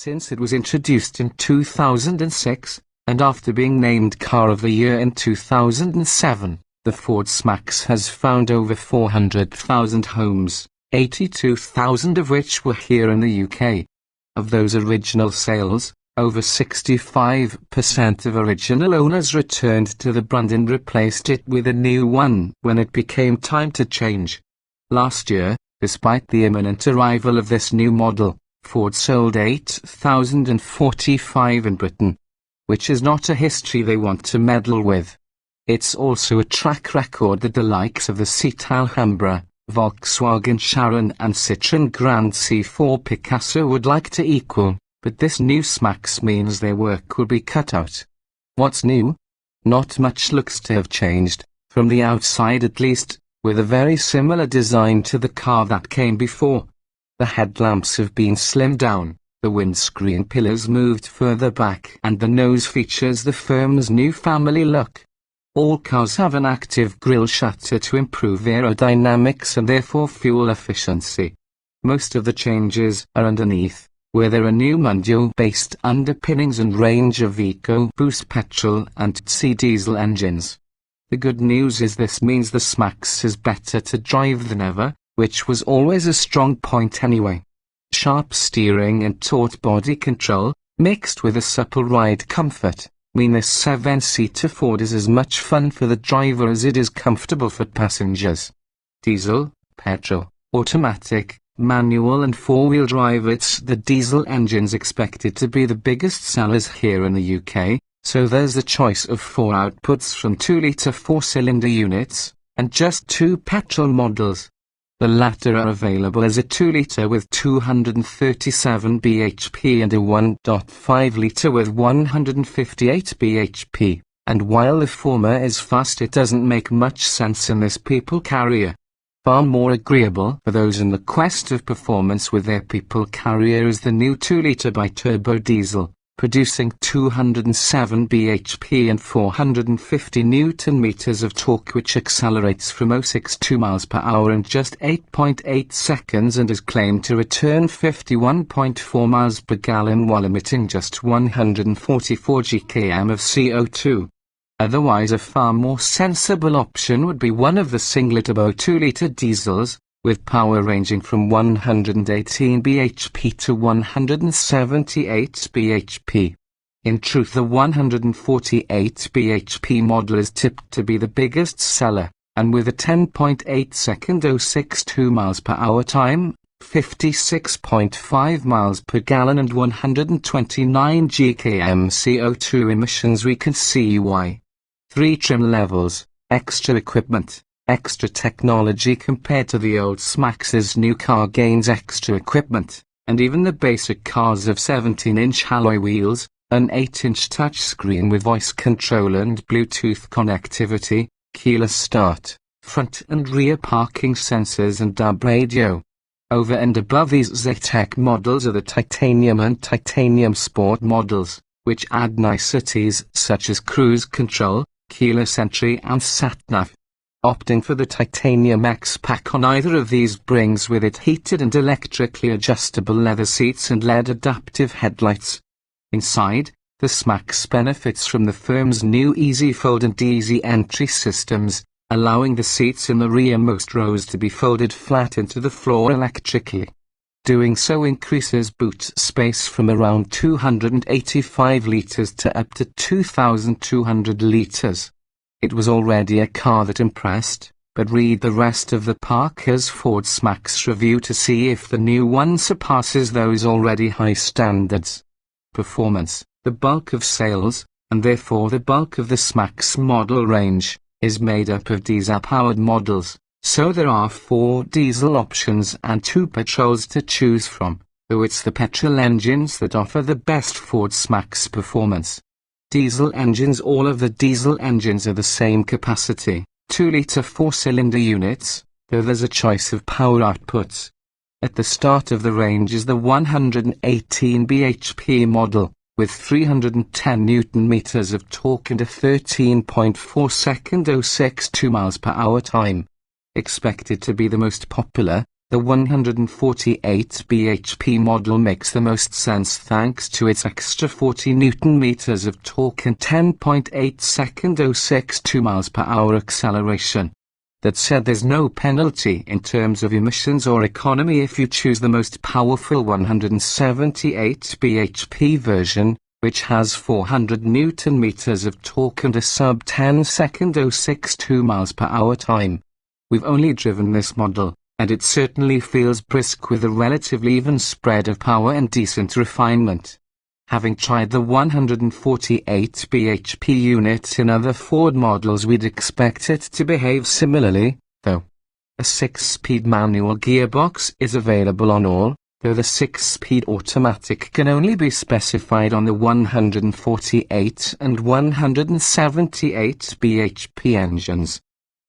since it was introduced in 2006, and after being named Car of the Year in 2007, the Ford C-Max has found over 400,000 homes, 82,000 of which were here in the UK. Of those original sales, over 65% of original owners returned to the brand and replaced it with a new one when it became time to change. Last year, despite the imminent arrival of this new model, Ford sold 8,045 in Britain, which is not a history they want to meddle with. It's also a track record that the likes of the Seat Alhambra, Volkswagen Charon and Citroën Grand C4 Picasso would like to equal, but this new C-Max means their work will be cut out. What's new? Not much looks to have changed, from the outside at least, with a very similar design to the car that came before. The headlamps have been slimmed down, the windscreen pillars moved further back, and the nose features the firm's new family look. All cars have an active grille shutter to improve aerodynamics and therefore fuel efficiency. Most of the changes are underneath, where there are new Mondeo-based underpinnings and range of EcoBoost petrol and C diesel engines. The good news is this means the C-Max is better to drive than ever, which was always a strong point anyway. Sharp steering and taut body control, mixed with a supple ride comfort, mean this 7-seater Ford is as much fun for the driver as it is comfortable for passengers. Diesel, petrol, automatic, manual and four-wheel drive. It's the diesel engines expected to be the biggest sellers here in the UK, so there's a choice of 4 outputs from 2-litre 4-cylinder units, and just 2 petrol models. The latter are available as a 2-litre with 237 bhp and a 1.5-litre with 158 bhp, and while the former is fast, it doesn't make much sense in this people carrier. Far more agreeable for those in the quest of performance with their people carrier is the new 2-litre bi-turbo diesel, producing 207 bhp and 450 Nm of torque, which accelerates from 062 mph in just 8.8 seconds and is claimed to return 51.4 miles per gallon while emitting just 144 gkm of CO2. Otherwise, a far more sensible option would be one of the single-turbo 2-litre diesels, with power ranging from 118 bhp to 178 bhp. In truth, the 148 bhp model is tipped to be the biggest seller, and with a 10.8-second 062 mph time, 56.5 miles per gallon and 129 gkm CO2 emissions, we can see why. 3 trim levels, extra equipment, extra technology. Compared to the old C-Max's new car gains extra equipment, and even the basic cars have 17-inch alloy wheels, an 8-inch touchscreen with voice control and Bluetooth connectivity, keyless start, front and rear parking sensors and DAB radio. Over and above these Z-Tech models are the Titanium and Titanium Sport models, which add niceties such as cruise control, keyless entry and sat-nav. Opting for the Titanium X-Pack on either of these brings with it heated and electrically adjustable leather seats and LED adaptive headlights. Inside, the C-Max benefits from the firm's new Easy Fold and Easy Entry systems, allowing the seats in the rearmost rows to be folded flat into the floor electrically. Doing so increases boot space from around 285 litres to up to 2,200 litres. It was already a car that impressed, but read the rest of the Parker's Ford C-Max review to see if the new one surpasses those already high standards. Performance, the bulk of sales, and therefore the bulk of the C-Max model range, is made up of diesel-powered models, so there are 4 diesel options and 2 petrols to choose from, though it's the petrol engines that offer the best Ford C-Max performance. Diesel engines. All of the diesel engines are the same capacity, 2-litre 4-cylinder units, though there's a choice of power outputs. At the start of the range is the 118 bhp model, with 310 Nm of torque and a 13.4-second 062 mph time. Expected to be the most popular, The 148 bhp model makes the most sense thanks to its extra 40 Nm of torque and 10.8-second 062 mph acceleration. That said, there's no penalty in terms of emissions or economy if you choose the most powerful 178 bhp version, which has 400 Nm of torque and a sub-10-second 062 mph time. We've only driven this model, and it certainly feels brisk with a relatively even spread of power and decent refinement. Having tried the 148 bhp unit in other Ford models, we'd expect it to behave similarly, though. A 6-speed manual gearbox is available on all, though the 6-speed automatic can only be specified on the 148 and 178 bhp engines.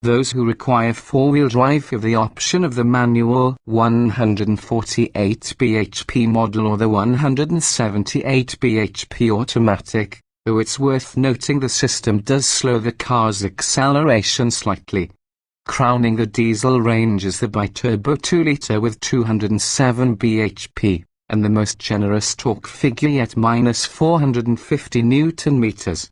Those who require four-wheel drive have the option of the manual 148 bhp model or the 178 bhp automatic, though it's worth noting the system does slow the car's acceleration slightly. Crowning the diesel range is the bi-turbo 2-litre with 207 bhp, and the most generous torque figure yet, -450 Nm.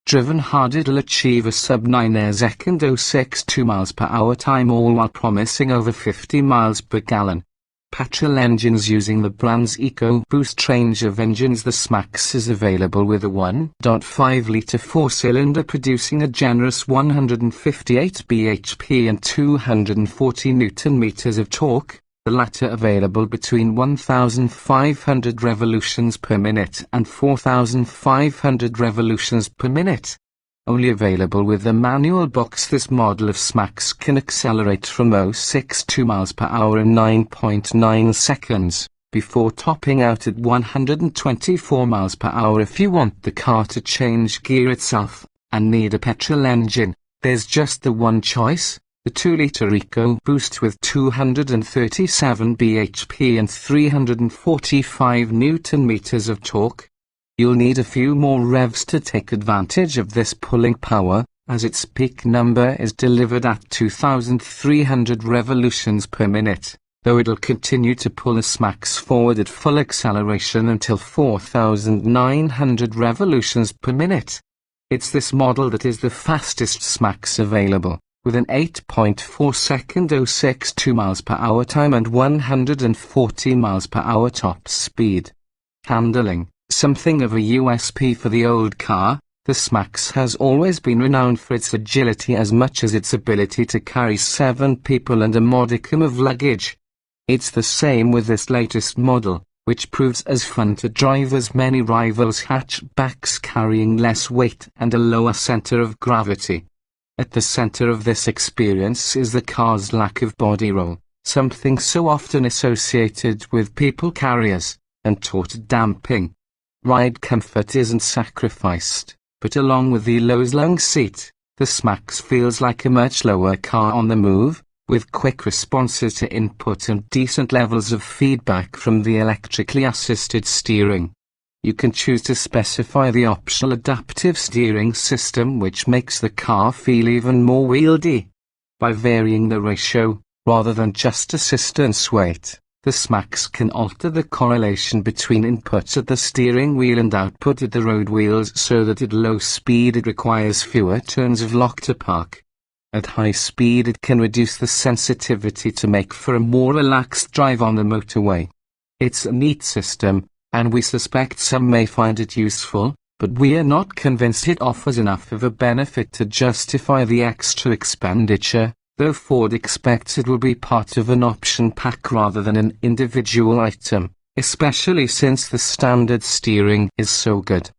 Driven hard, it'll achieve a sub-9-second 062 mph time, all while promising over 50 miles per gallon. Petrol engines using the brand's EcoBoost range of engines, the S-Max is available with a 1.5-litre 4-cylinder producing a generous 158 bhp and 240 Nm of torque, the latter available between 1,500 revolutions per minute and 4,500 revolutions per minute. Only available with the manual box, this model of S-Max can accelerate from 062 mph in 9.9 seconds, before topping out at 124 mph if you want the car to change gear itself, and need a petrol engine. There's just the one choice. The 2-litre EcoBoost with 237 bhp and 345 Nm of torque. You'll need a few more revs to take advantage of this pulling power, as its peak number is delivered at 2,300 revolutions per minute, though it'll continue to pull the S-Max forward at full acceleration until 4,900 revolutions per minute. It's this model that is the fastest S-Max available, with an 8.4-second 062 mph time and 140 mph top speed. Handling, something of a USP for the old car, the S-Max has always been renowned for its agility as much as its ability to carry 7 people and a modicum of luggage. It's the same with this latest model, which proves as fun to drive as many rivals hatchbacks carrying less weight and a lower center of gravity. At the center of this experience is the car's lack of body roll, something so often associated with people carriers, and taught damping. Ride comfort isn't sacrificed, but along with the low-lung seat, the S-Max feels like a much lower car on the move, with quick responses to input and decent levels of feedback from the electrically assisted steering. You can choose to specify the optional adaptive steering system, which makes the car feel even more wieldy. By varying the ratio, rather than just assistance weight, the S-Max can alter the correlation between inputs at the steering wheel and output at the road wheels so that at low speed it requires fewer turns of lock to park. At high speed it can reduce the sensitivity to make for a more relaxed drive on the motorway. It's a neat system, and we suspect some may find it useful, but we're not convinced it offers enough of a benefit to justify the extra expenditure, though Ford expects it will be part of an option pack rather than an individual item, especially since the standard steering is so good.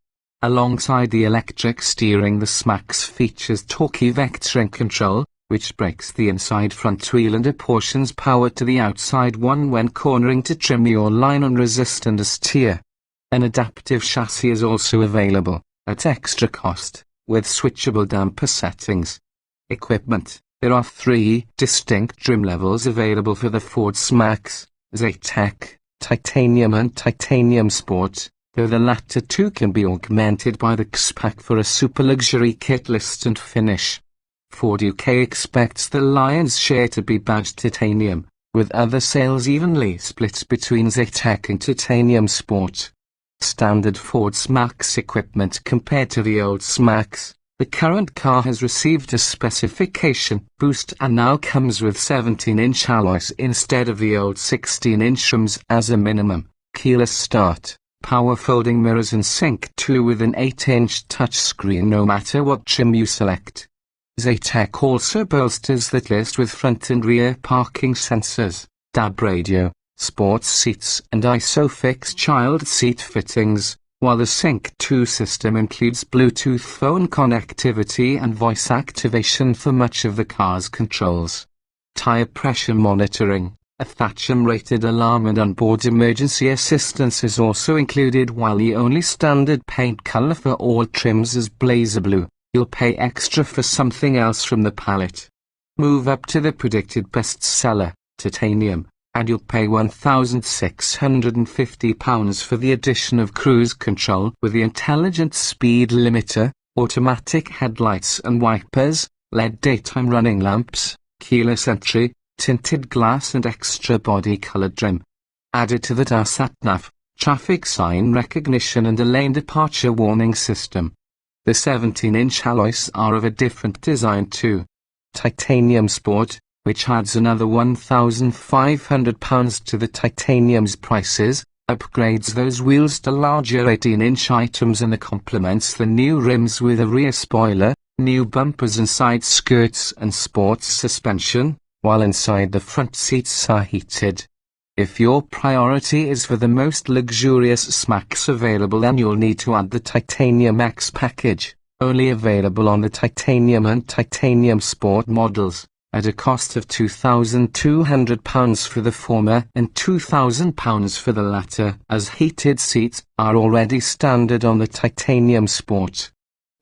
Alongside the electric steering, the S-Max features torquey vectoring control, which breaks the inside front wheel and apportions power to the outside one when cornering to trim your line on resistance and steer. An adaptive chassis is also available, at extra cost, with switchable damper settings. Equipment. There are 3 distinct trim levels available for the Ford S-Max: Z-Tech, Titanium and Titanium Sport, though the latter 2 can be augmented by the X-Pack for a super luxury kit list and finish. Ford UK expects the lion's share to be badged titanium, with other sales evenly split between Zetec and Titanium Sport. Standard Ford C-Max equipment compared to the old C-Max. The current car has received a specification boost and now comes with 17-inch alloys instead of the old 16-inch rims as a minimum. Keyless start, power folding mirrors and Sync 2 with an 8-inch touchscreen no matter what trim you select. Zetec also bolsters that list with front and rear parking sensors, DAB radio, sports seats and ISOFIX child seat fittings, while the Sync 2 system includes Bluetooth phone connectivity and voice activation for much of the car's controls. Tire pressure monitoring, a Thatcham-rated alarm and onboard emergency assistance is also included, while the only standard paint color for all trims is blazer blue. You'll pay extra for something else from the palette. Move up to the predicted bestseller, Titanium, and you'll pay £1,650 for the addition of cruise control with the intelligent speed limiter, automatic headlights and wipers, LED daytime running lamps, keyless entry, tinted glass and extra body-colored trim. Added to that are sat-nav, traffic sign recognition and a lane departure warning system. The 17-inch alloys are of a different design too. Titanium Sport, which adds another £1,500 to the Titanium's prices, upgrades those wheels to larger 18-inch items and complements the new rims with a rear spoiler, new bumpers and side skirts and sports suspension, while inside the front seats are heated. If your priority is for the most luxurious C-Max available, then you'll need to add the Titanium X package, only available on the Titanium and Titanium Sport models, at a cost of £2,200 for the former and £2,000 for the latter, as heated seats are already standard on the Titanium Sport.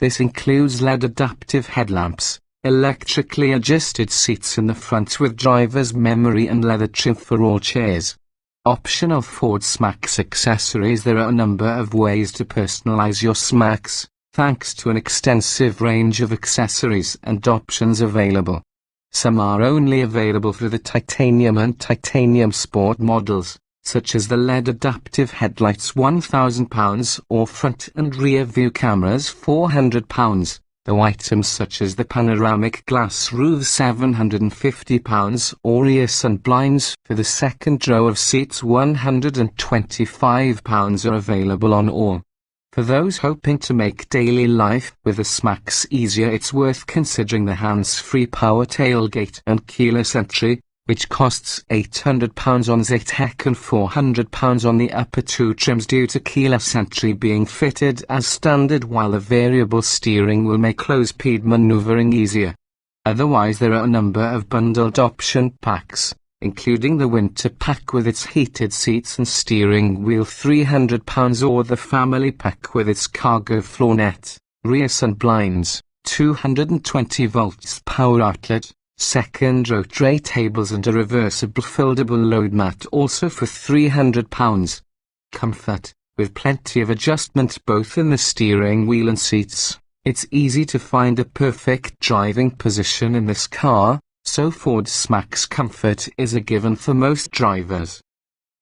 This includes LED adaptive headlamps, electrically adjusted seats in the front with driver's memory and leather trim for all chairs. Optional Ford C-Max accessories. There are a number of ways to personalize your C-Max, thanks to an extensive range of accessories and options available. Some are only available for the Titanium and Titanium Sport models, such as the LED adaptive headlights £1,000 or front and rear view cameras £400. Though items such as the panoramic glass roof £750 or rear sun blinds for the second row of seats £125 are available on all. For those hoping to make daily life with the C-Max easier, it's worth considering the hands-free power tailgate and keyless entry, which costs £800 on Zetec and £400 on the upper two trims due to keyless entry being fitted as standard, while the variable steering will make low-speed maneuvering easier. Otherwise, there are a number of bundled option packs, including the winter pack with its heated seats and steering wheel £300, or the family pack with its cargo floor net, rear sun blinds, 220 volts power outlet, second row tray tables and a reversible foldable load mat also for £300. Comfort, with plenty of adjustment both in the steering wheel and seats. It's easy to find a perfect driving position in this car, so Ford C-Max comfort is a given for most drivers.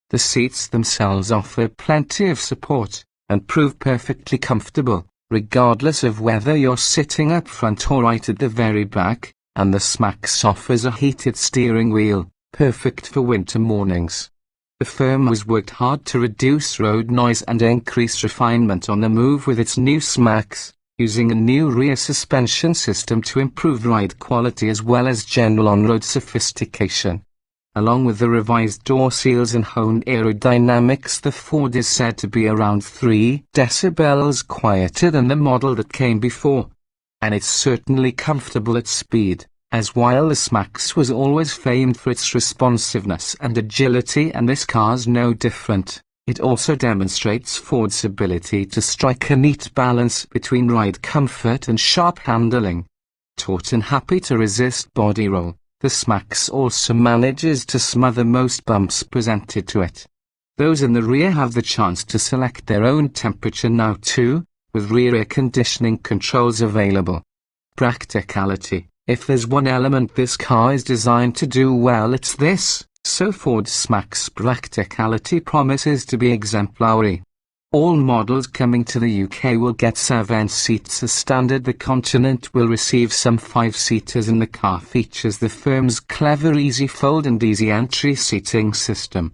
The seats themselves offer plenty of support, and prove perfectly comfortable, regardless of whether you're sitting up front or right at the very back. And the C-Max offers a heated steering wheel, perfect for winter mornings. The firm has worked hard to reduce road noise and increase refinement on the move with its new C-Max, using a new rear suspension system to improve ride quality as well as general on-road sophistication. Along with the revised door seals and honed aerodynamics, the Ford is said to be around 3 decibels quieter than the model that came before. And it's certainly comfortable at speed, as while the C-Max was always famed for its responsiveness and agility, and this car's no different. It also demonstrates Ford's ability to strike a neat balance between ride comfort and sharp handling. Taut and happy to resist body roll, the C-Max also manages to smother most bumps presented to it. Those in the rear have the chance to select their own temperature now too, with rear air conditioning controls available. Practicality. If there's one element this car is designed to do well, it's this: So Ford C-Max Practicality promises to be exemplary. All models coming to the UK will get 7 seats as standard. The Continent will receive some 5-seaters, and the car features the firm's clever easy fold and easy entry seating system.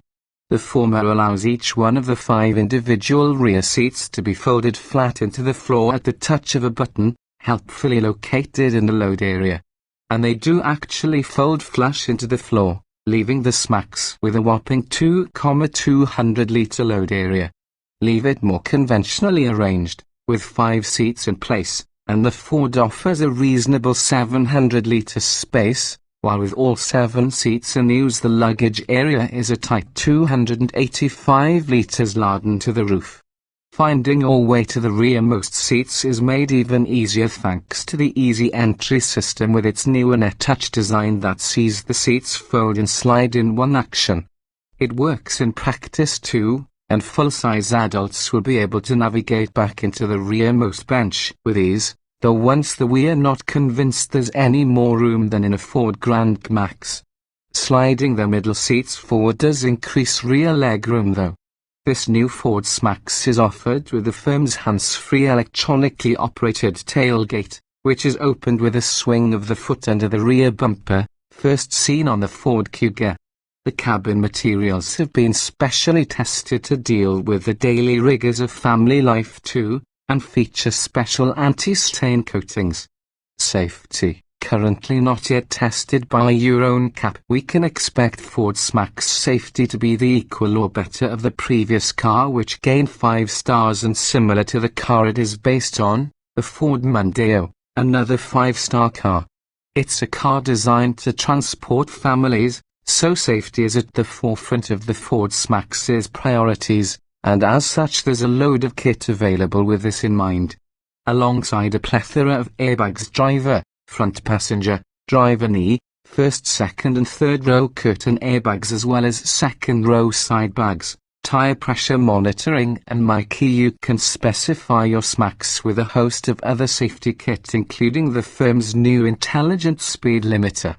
The former allows each one of the 5 individual rear seats to be folded flat into the floor at the touch of a button, helpfully located in the load area. And they do actually fold flush into the floor, leaving the C-Max with a whopping 2,200-litre load area. Leave it more conventionally arranged, with 5 seats in place, and the Ford offers a reasonable 700-litre space, while with all 7 seats in use the luggage area is a tight 285 litres laden to the roof. Finding your way to the rearmost seats is made even easier thanks to the easy entry system with its new Net Touch design that sees the seats fold and slide in one action. It works in practice too, and full-size adults will be able to navigate back into the rearmost bench with ease, though once we're not convinced there's any more room than in a Ford Grand Max. Sliding the middle seats forward does increase rear legroom though. This new Ford C-Max is offered with the firm's hands-free electronically operated tailgate, which is opened with a swing of the foot under the rear bumper, first seen on the Ford Kuga. The cabin materials have been specially tested to deal with the daily rigors of family life too, and feature special anti-stain coatings. Safety, currently not yet tested by Euro NCAP. We can expect Ford C-Max safety to be the equal or better of the previous car, which gained 5 stars, and similar to the car it is based on, the Ford Mondeo, another 5-star car. It's a car designed to transport families, so safety is at the forefront of the Ford C-Max's priorities, and as such there's a load of kit available with this in mind. Alongside a plethora of airbags, driver, front passenger, driver knee, first, second and third row curtain airbags, as well as second row side bags, tire pressure monitoring and mic. You can specify your C-Max with a host of other safety kits, including the firm's new intelligent speed limiter.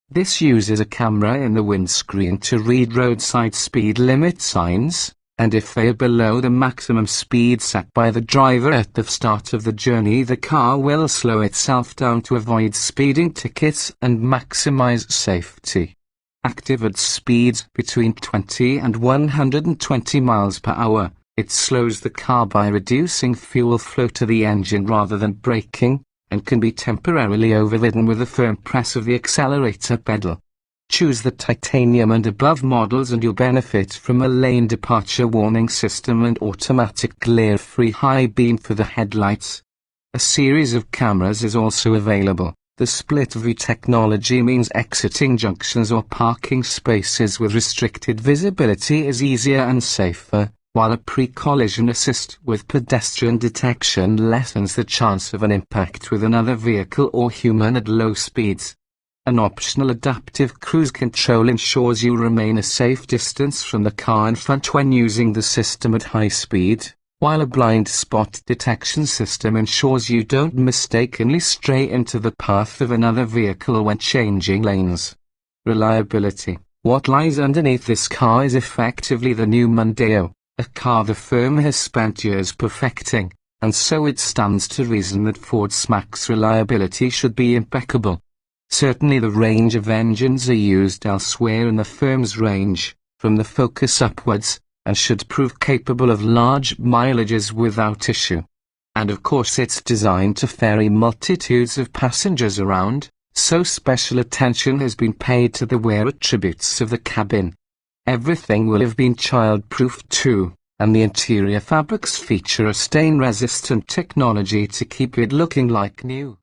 This uses a camera in the windscreen to read roadside speed limit signs, and if they are below the maximum speed set by the driver at the start of the journey, the car will slow itself down to avoid speeding tickets and maximize safety. Active at speeds between 20 and 120 miles per hour, it slows the car by reducing fuel flow to the engine rather than braking, and can be temporarily overridden with a firm press of the accelerator pedal. Choose the titanium and above models and you'll benefit from a lane departure warning system and automatic glare-free high beam for the headlights. A series of cameras is also available. The split view technology means exiting junctions or parking spaces with restricted visibility is easier and safer, while a pre-collision assist with pedestrian detection lessens the chance of an impact with another vehicle or human at low speeds. An optional adaptive cruise control ensures you remain a safe distance from the car in front when using the system at high speed, while a blind spot detection system ensures you don't mistakenly stray into the path of another vehicle when changing lanes. Reliability. What lies underneath this car is effectively the new Mondeo, a car the firm has spent years perfecting, and so it stands to reason that Ford C-Max reliability should be impeccable. Certainly the range of engines are used elsewhere in the firm's range, from the Focus upwards, and should prove capable of large mileages without issue. And of course it's designed to ferry multitudes of passengers around, so special attention has been paid to the wear attributes of the cabin. Everything will have been child-proof too, and the interior fabrics feature a stain-resistant technology to keep it looking like new.